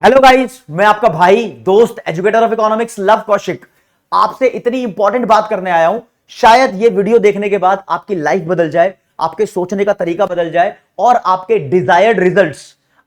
Hello guys, मैं आपका भाई दोस्त educator of economics love Kaushik आपसे इतनी इंपॉर्टेंट बात करने आया हूं। शायद ये वीडियो देखने के बाद आपकी लाइफ बदल जाए, आपके सोचने का तरीका बदल जाए और आपके डिजायर्ड रिजल्ट्स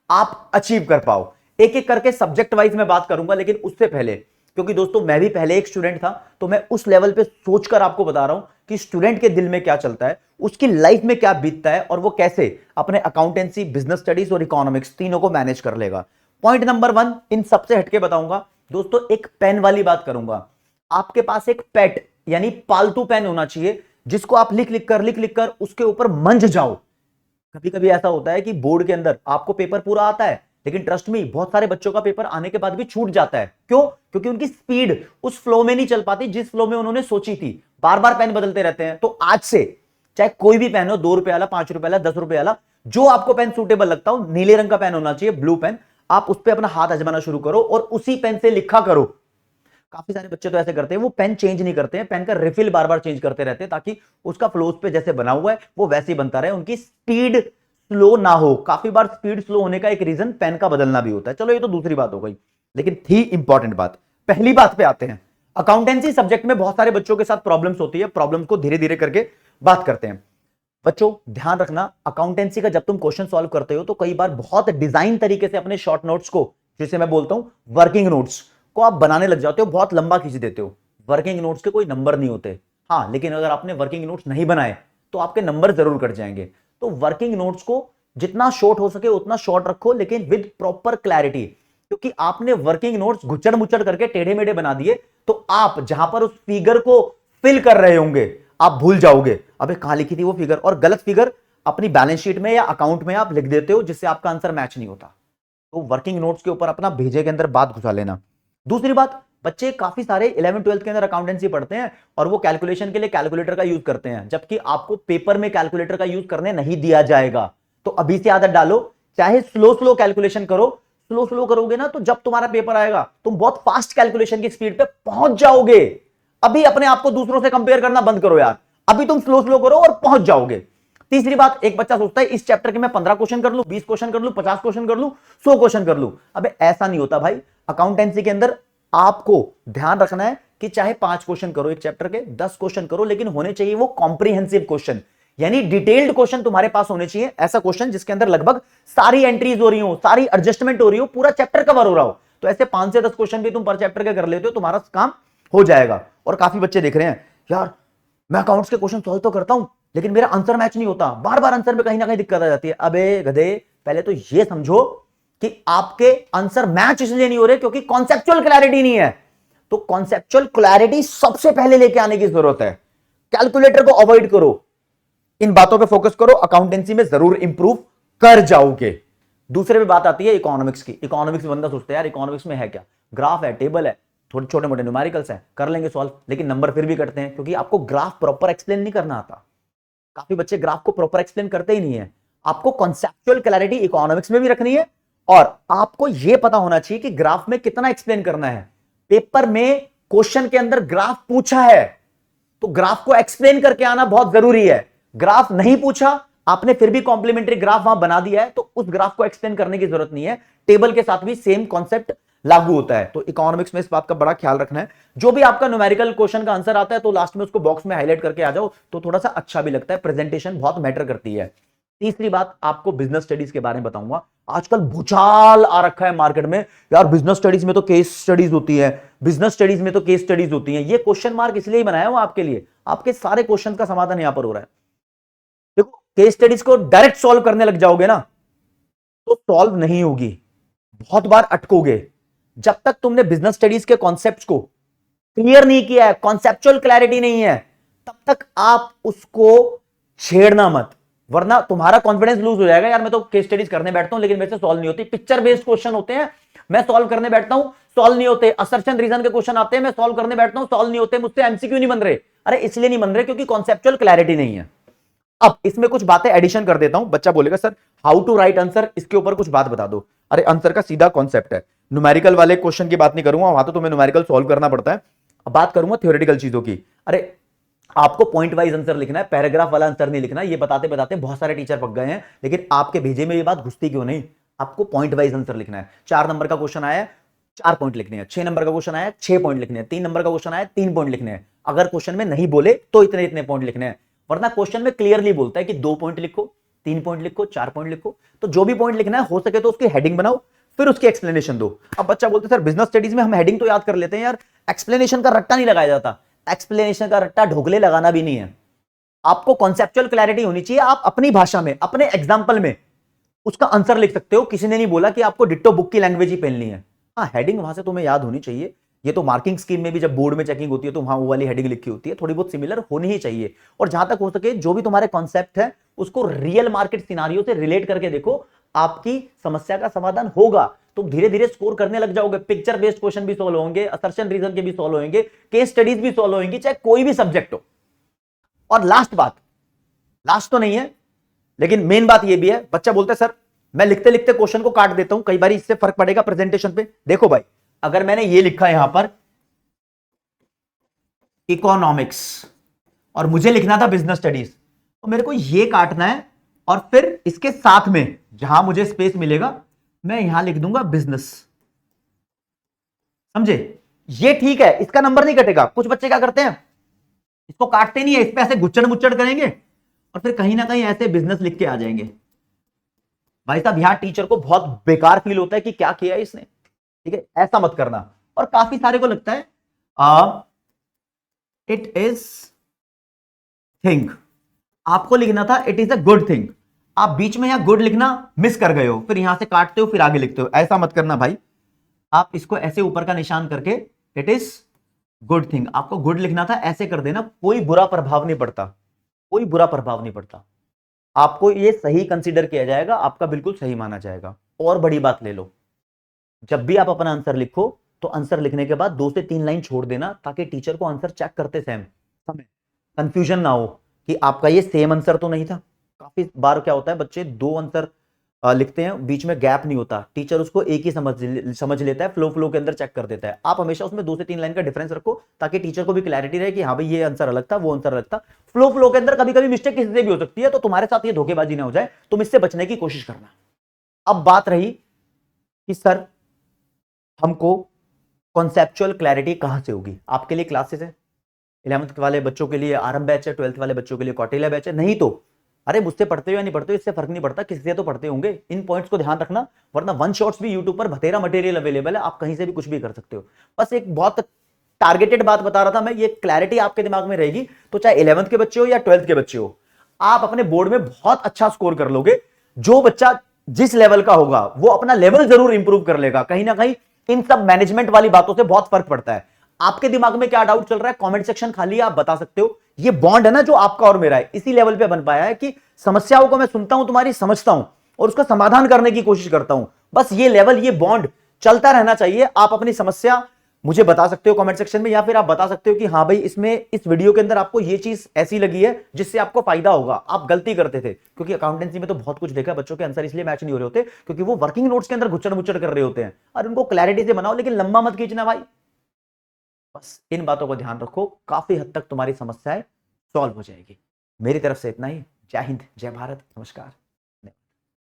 आप अचीव कर पाओ। एक एक करके सब्जेक्ट वाइज मैं बात करूंगा, लेकिन उससे पहले, क्योंकि दोस्तों मैं भी पहले एक स्टूडेंट था, तो मैं उस लेवल पे सोचकर आपको बता रहा हूं कि स्टूडेंट के दिल में क्या चलता है, उसकी लाइफ में क्या बीतता है और वो कैसे अपने अकाउंटेंसी, बिजनेस स्टडीज और इकोनॉमिक्स तीनों को मैनेज कर लेगा। पॉइंट नंबर 1 इन सबसे हटके बताऊंगा दोस्तों, एक पेन वाली बात करूंगा। आपके पास एक पेट यानी पालतू पेन होना चाहिए, जिसको आप लिख लिख कर उसके ऊपर मंझ जाओ। कभी कभी ऐसा होता है कि बोर्ड के अंदर आपको पेपर पूरा आता है, लेकिन ट्रस्ट मी, बहुत सारे बच्चों का पेपर आने के बाद भी छूट जाता है। क्यों? क्योंकि उनकी स्पीड उस फ्लो में नहीं चल पाती जिस फ्लो में उन्होंने सोची थी। बार बार पेन बदलते रहते हैं। तो आज से चाहे कोई भी पेन हो, 2 रुपए वाला, 5 रुपए वाला, 10 रुपए वाला, जो आपको पेन सूटेबल लगता हो, नीले रंग का पेन होना चाहिए, ब्लू पेन। आप उस पर अपना हाथ आजमाना शुरू करो और उसी पेन से लिखा करो। काफी सारे बच्चे तो ऐसे करते हैं, वो पेन चेंज नहीं करते हैं, पेन का रिफिल बार बार चेंज करते रहते हैं, ताकि उसका फ्लो उस पे जैसे बना हुआ है वो वैसे ही बनता रहे, उनकी स्पीड स्लो ना हो। काफी बार स्पीड स्लो होने का एक रीजन पेन का बदलना भी होता है। चलो, ये तो दूसरी बात हो गई, लेकिन थी इंपॉर्टेंट बात। पहली बात पे आते हैं। अकाउंटेंसी सब्जेक्ट में बहुत सारे बच्चों के साथ प्रॉब्लम्स होती है। प्रॉब्लम्स को धीरे धीरे करके बात करते हैं। बच्चों ध्यान रखना, अकाउंटेंसी का जब तुम क्वेश्चन सॉल्व करते हो तो कई बार बहुत डिजाइन तरीके से अपने शॉर्ट नोट्स को, जिसे मैं बोलता हूं वर्किंग नोट्स को, आप बनाने लग जाते हो, बहुत लंबा खींच देते हो। वर्किंग नोट्स के कोई नंबर नहीं होते। हाँ, लेकिन अगर आपने वर्किंग नोट्स नहीं बनाए तो आपके नंबर जरूर कट जाएंगे। तो वर्किंग नोट्स को जितना शॉर्ट हो सके उतना शॉर्ट रखो, लेकिन विद प्रॉपर क्लैरिटी। क्योंकि आपने वर्किंग नोट्स गुच्चड़ मुच्चड़ करके टेढ़े मेढ़े बना दिए, तो आप जहां पर उस फिगर को फिल कर रहे होंगे आप भूल जाओगे, अबे कहां लिखी थी वो फिगर, और गलत फिगर अपनी बैलेंस शीट में या अकाउंट में आप लिख देते हो, जिससे आपका आंसर मैच नहीं होता। तो वर्किंग नोट्स के ऊपर अपना भेजे के अंदर बात घुसा लेना। दूसरी बात, बच्चे काफी सारे 11वीं 12वीं के अंदर अकाउंटेंसी पढ़ते हैं और वो कैलकुलेशन के लिए कैलकुलेटर का यूज करते हैं, जबकि आपको पेपर में कैलकुलेटर का यूज करने नहीं दिया जाएगा। तो अभी से आदत डालो, चाहे स्लो स्लो कैलकुलेशन करो। स्लो स्लो करोगे ना, तो जब तुम्हारा पेपर आएगा तुम बहुत फास्ट कैलकुलेशन की स्पीड पे पहुंच जाओगे। अभी अपने आप को दूसरों से कंपेयर करना बंद करो यार। अभी तुम स्लो स्लो करो और पहुंच जाओगे। तीसरी बात, एक बच्चा सोचता है इस चैप्टर के मैं 15 क्वेश्चन कर लूं, 20 क्वेश्चन कर लूं, 50 क्वेश्चन कर लूं, 100 क्वेश्चन कर लूं। अबे ऐसा नहीं होता भाई। अकाउंटेंसी के अंदर आपको ध्यान रखना है कि चाहे 5 क्वेश्चन करो एक चैप्टर के, 10 क्वेश्चन करो, लेकिन होने चाहिए वो कॉम्प्रिहेंसिव क्वेश्चन, यानी डिटेल्ड क्वेश्चन तुम्हारे पास होने चाहिए। ऐसा क्वेश्चन जिसके अंदर लगभग सारी एंट्रीज हो रही हो, सारी एडजस्टमेंट हो रही हो, पूरा चैप्टर कवर हो रहा हो। तो ऐसे 5 से 10 क्वेश्चन भी तुम पर चैप्टर के कर लेते हो, तुम्हारा काम हो जाएगा। और काफी बच्चे देख रहे हैं, यार मैं अकाउंट्स के क्वेश्चन सॉल्व तो करता हूं, लेकिन मेरा आंसर मैच नहीं होता, बार बार आंसर में कहीं ना कहीं दिक्कत आ जाती है। अबे गधे, पहले तो ये समझो कि आपके आंसर मैच इसलिए नहीं हो रहे क्योंकि कॉन्सेप्चुअल क्लैरिटी नहीं है। तो कॉन्सेप्चुअल क्लैरिटी सबसे पहले लेके आने की जरूरत है। कैलकुलेटर को अवॉइड करो, इन बातों पे फोकस करो, अकाउंटेंसी में जरूर इंप्रूव कर जाओगे। दूसरे पे बात आती है इकोनॉमिक्स की। इकोनॉमिक्स में बंदा सोचता है यार इकोनॉमिक्स में है क्या, ग्राफ है, टेबल है, थोड़े छोटे मोटे न्यूमेरिकल्स हैं, कर लेंगे सॉल्व, लेकिन नंबर फिर भी कटते हैं क्योंकि आपको ग्राफ प्रॉपर एक्सप्लेन नहीं करना आता। काफी बच्चे ग्राफ को प्रॉपर एक्सप्लेन करते ही नहीं है। आपको कॉन्सेप्चुअल क्लैरिटी इकोनॉमिक्स में भी रखनी है, और आपको यह पता होना चाहिए कि ग्राफ में कितना एक्सप्लेन करना है। पेपर में क्वेश्चन के अंदर ग्राफ पूछा है तो ग्राफ को एक्सप्लेन करके आना बहुत जरूरी है। ग्राफ नहीं पूछा, आपने फिर भी कॉम्प्लीमेंट्री ग्राफ वहां बना दिया है, तो उस ग्राफ को एक्सप्लेन करने की जरूरत नहीं है। टेबल के साथ भी सेम कॉन्सेप्ट लागू होता है। तो इकोनॉमिक्स में इस बात का बड़ा ख्याल रखना है। जो भी आपका न्यूमेरिकल क्वेश्चन का आंसर आता है तो लास्ट में उसको बॉक्स में हाईलाइट करके आ जाओ, तो थोड़ा सा अच्छा भी लगता है। प्रेजेंटेशन बहुत मैटर करती है। तीसरी बात, आपको बिजनेस स्टडीज के बारे में बताऊंगा। आजकल भूचाल आ रखा है मार्केट में, यार बिजनेस स्टडीज में तो केस स्टडीज होती है, बिजनेस स्टडीज में तो केस स्टडीज होती हैं। ये क्वेश्चन मार्क इसलिए ही बनाया हुआ आपके लिए, आपके सारे क्वेश्चन का समाधान यहां पर हो रहा है। देखो, केस स्टडीज को डायरेक्ट सॉल्व करने लग जाओगे ना तो सॉल्व नहीं होगी, बहुत बार अटकोगे। जब तक तुमने बिजनेस स्टडीज के कॉन्सेप्ट्स को क्लियर नहीं किया है, कॉन्सेप्चुअल क्लैरिटी नहीं है, तब तक आप उसको छेड़ना मत, वरना तुम्हारा कॉन्फिडेंस लूज हो जाएगा। यार मैं तो केस स्टडीज करने बैठता हूं लेकिन मेरे से सॉल्व नहीं होती। पिक्चर बेस्ड क्वेश्चन होते हैं, मैं सॉल्व करने बैठता हूं, सॉल्व नहीं होते। असर्शन रीजन के क्वेश्चन आते हैं, मैं सॉल्व करने बैठता हूं, सॉल्व नहीं होते। मुझसे एमसीक्यू नहीं बन रहे। अरे इसलिए नहीं बन रहे क्योंकि कॉन्सेप्चुअल क्लैरिटी नहीं है। अब इसमें कुछ बातें एडिशन कर देता हूं। बच्चा बोलेगा sir how to write answer, इसके ऊपर कुछ बात बता दो। अरे आंसर का सीधा कॉन्सेप्ट है। न्यूमेरिकल वाले क्वेश्चन की बात नहीं करूंगा, वहां तो तुम्हें न्यूमेरिकल सॉल्व करना पड़ता है। अब बात करूंगा थ्योरेटिकल चीजों की। अरे आपको पॉइंट वाइज आंसर लिखना है, पैराग्राफ वाला आंसर नहीं लिखना। ये बताते बताते बहुत सारे टीचर पक गए हैं, लेकिन आपके भेजे में ये बात घुसती क्यों नहीं? आपको पॉइंट वाइज आंसर लिखना है। 4 नंबर का क्वेश्चन आया, 4 पॉइंट लिखने हैं। 6 नंबर का क्वेश्चन आया, 6 पॉइंट लिखने हैं। 3 नंबर का क्वेश्चन आया, 3 पॉइंट लिखने हैं। अगर क्वेश्चन में नहीं बोले तो इतने इतने पॉइंट लिखने हैं, वरना क्वेश्चन में क्लियरली बोलता है कि 2 पॉइंट लिखो, 3 पॉइंट लिखो, 4 पॉइंट लिखो। तो जो भी पॉइंट लिखना है हो सके तो उसकी हेडिंग बनाओ, फिर उसकी एक्सप्लेनेशन दो। अब बच्चा बोलते सर बिजनेस स्टडीज में हम हेडिंग तो याद कर लेते हैं यार, एक्सप्लेनेशन का रट्टा नहीं लगाया जाता। एक्सप्लेनेशन का रट्टा ढोकले लगाना भी नहीं है। आपको कॉन्सेप्चुअल क्लैरिटी होनी चाहिए। आप अपनी भाषा में, अपने एग्जाम्पल में उसका आंसर लिख सकते हो। किसी ने नहीं बोला कि आपको डिट्टो बुक की लैंग्वेज ही पहननी है। हाँ, हेडिंग वहां से तुम्हें याद होनी चाहिए। ये तो मार्किंग स्कीम में भी जब बोर्ड में चेकिंग होती है तो वहां वो वाली हेडिंग लिखी होती है, थोड़ी बहुत सिमिलर होनी ही चाहिए। और जहां तक हो सके जो भी तुम्हारे कॉन्सेप्ट है उसको रियल मार्केट सिनारियो से रिलेट करके देखो, आपकी समस्या का समाधान होगा। तुम धीरे धीरे स्कोर करने लग जाओगे। पिक्चर बेस्ड क्वेश्चन भी सॉल्व होंगे, असर्शन रीजन के भी सॉल्व होंगे, केस स्टडीज भी सॉल्व होंगी, चाहे कोई भी सब्जेक्ट हो। और लास्ट बात, लास्ट तो नहीं है लेकिन मेन बात यह भी है, बच्चा बोलता है सर मैं लिखते लिखते क्वेश्चन को काट देता हूं, कई बार इससे फर्क पड़ेगा प्रेजेंटेशन पे। देखो भाई, अगर मैंने ये लिखा है यहां पर इकोनॉमिक्स और मुझे लिखना था बिजनेस स्टडीज, तो मेरे को ये काटना है और फिर इसके साथ में जहां मुझे स्पेस मिलेगा मैं यहां लिख दूंगा बिजनेस। समझे? ये ठीक है, इसका नंबर नहीं कटेगा। कुछ बच्चे क्या करते हैं, इसको काटते नहीं है, इस पे ऐसे गुच्चड़ मुच्चड़ करेंगे और फिर कहीं ना कहीं ऐसे बिजनेस लिख के आ जाएंगे। भाई साहब यहां टीचर को बहुत बेकार फील होता है कि क्या किया है इसने। ठीक है, ऐसा मत करना। और काफी सारे को लगता है इट इज थिंग, आपको लिखना था it is a good thing. आप बीच में यहां गुड लिखना मिस कर गए हो, फिर यहां से काटते हो फिर आगे लिखते हो। ऐसा मत करना भाई, आप इसको ऐसे ऊपर का निशान करके इट इज गुड थिंग, आपको गुड लिखना था, ऐसे कर देना। कोई बुरा प्रभाव नहीं पड़ता, कोई बुरा प्रभाव नहीं पड़ता। आपको ये सही कंसीडर किया जाएगा, आपका बिल्कुल सही माना जाएगा। और बड़ी बात ले लो, जब भी आप अपना आंसर लिखो तो आंसर लिखने के बाद 2 से 3 लाइन छोड़ देना, ताकि टीचर को आंसर चेक करते समय कंफ्यूजन ना हो कि आपका ये सेम आंसर तो नहीं था। काफी बार क्या होता है, बच्चे 2 आंसर लिखते हैं, बीच में गैप नहीं होता, टीचर उसको एक ही समझ लेता है, फ्लो के अंदर चेक कर देता है। आप हमेशा उसमें 2 से 3 लाइन का डिफरेंस रखो, ताकि टीचर को भी क्लैरिटी रहे कि हाँ भाई ये आंसर अलग था, वो आंसर अलग था। फ्लो के अंदर कभी कभी मिस्टेक किसी से भी हो सकती है, तो तुम्हारे साथ ये धोखेबाजी ना हो जाए, तुम इससे बचने की कोशिश करना। अब बात रही कि सर हमको कॉन्सेप्चुअल क्लैरिटी कहां से होगी। आपके लिए क्लासेस है, 11th वाले बच्चों के लिए आरंभ बैच है, 12th वाले बच्चों के लिए कौटिल्य बैच है। नहीं तो अरे मुझसे पढ़ते हो या नहीं पढ़ते हो इससे फर्क नहीं पड़ता, किसी से तो पढ़ते होंगे। इन पॉइंट्स को ध्यान रखना, वरना वन शॉट्स भी यूट्यूब पर बथेरा मटेरियल अवेलेबल है, आप कहीं से भी कुछ भी कर सकते हो। बस एक बहुत टारगेटेड बात बता रहा था मैं, ये क्लैरिटी आपके दिमाग में रहेगी तो चाहे 11th के बच्चे हो या 12th के बच्चे हो, आप अपने बोर्ड में बहुत अच्छा स्कोर कर लोगे। जो बच्चा जिस लेवल का होगा वो अपना लेवल जरूर इंप्रूव कर लेगा। कहीं ना कहीं इन सब मैनेजमेंट वाली बातों से बहुत फर्क पड़ता है। आपके दिमाग में क्या डाउट चल रहा है, कमेंट सेक्शन खाली है, आप बता सकते हो। ये बॉन्ड है ना जो आपका और मेरा है, इसी लेवल पे बन पाया है कि समस्याओं को मैं सुनता हूं तुम्हारी, समझता हूं और उसका समाधान करने की कोशिश करता हूं। बस ये लेवल, ये बॉन्ड चलता रहना चाहिए। आप अपनी समस्या मुझे बता सकते हो कमेंट सेक्शन में, या फिर आप बता सकते हो कि हाँ भाई इसमें इस वीडियो के अंदर आपको ये चीज ऐसी लगी है जिससे आपको फायदा होगा, आप गलती करते थे। क्योंकि अकाउंटेंसी में तो बहुत कुछ देखा, बच्चों के आंसर इसलिए मैच नहीं हो रहे होते क्योंकि वो वर्किंग नोट्स के अंदर गुच्चड़ मुच्चड़ कर रहे होते हैं। और उनको क्लैरिटी से बनाओ, लेकिन लंबा मत खींचना भाई। बस इन बातों को ध्यान रखो, काफी हद तक तुम्हारी समस्याएं सॉल्व हो जाएगी। मेरी तरफ से इतना ही। जय हिंद, जय भारत, नमस्कार।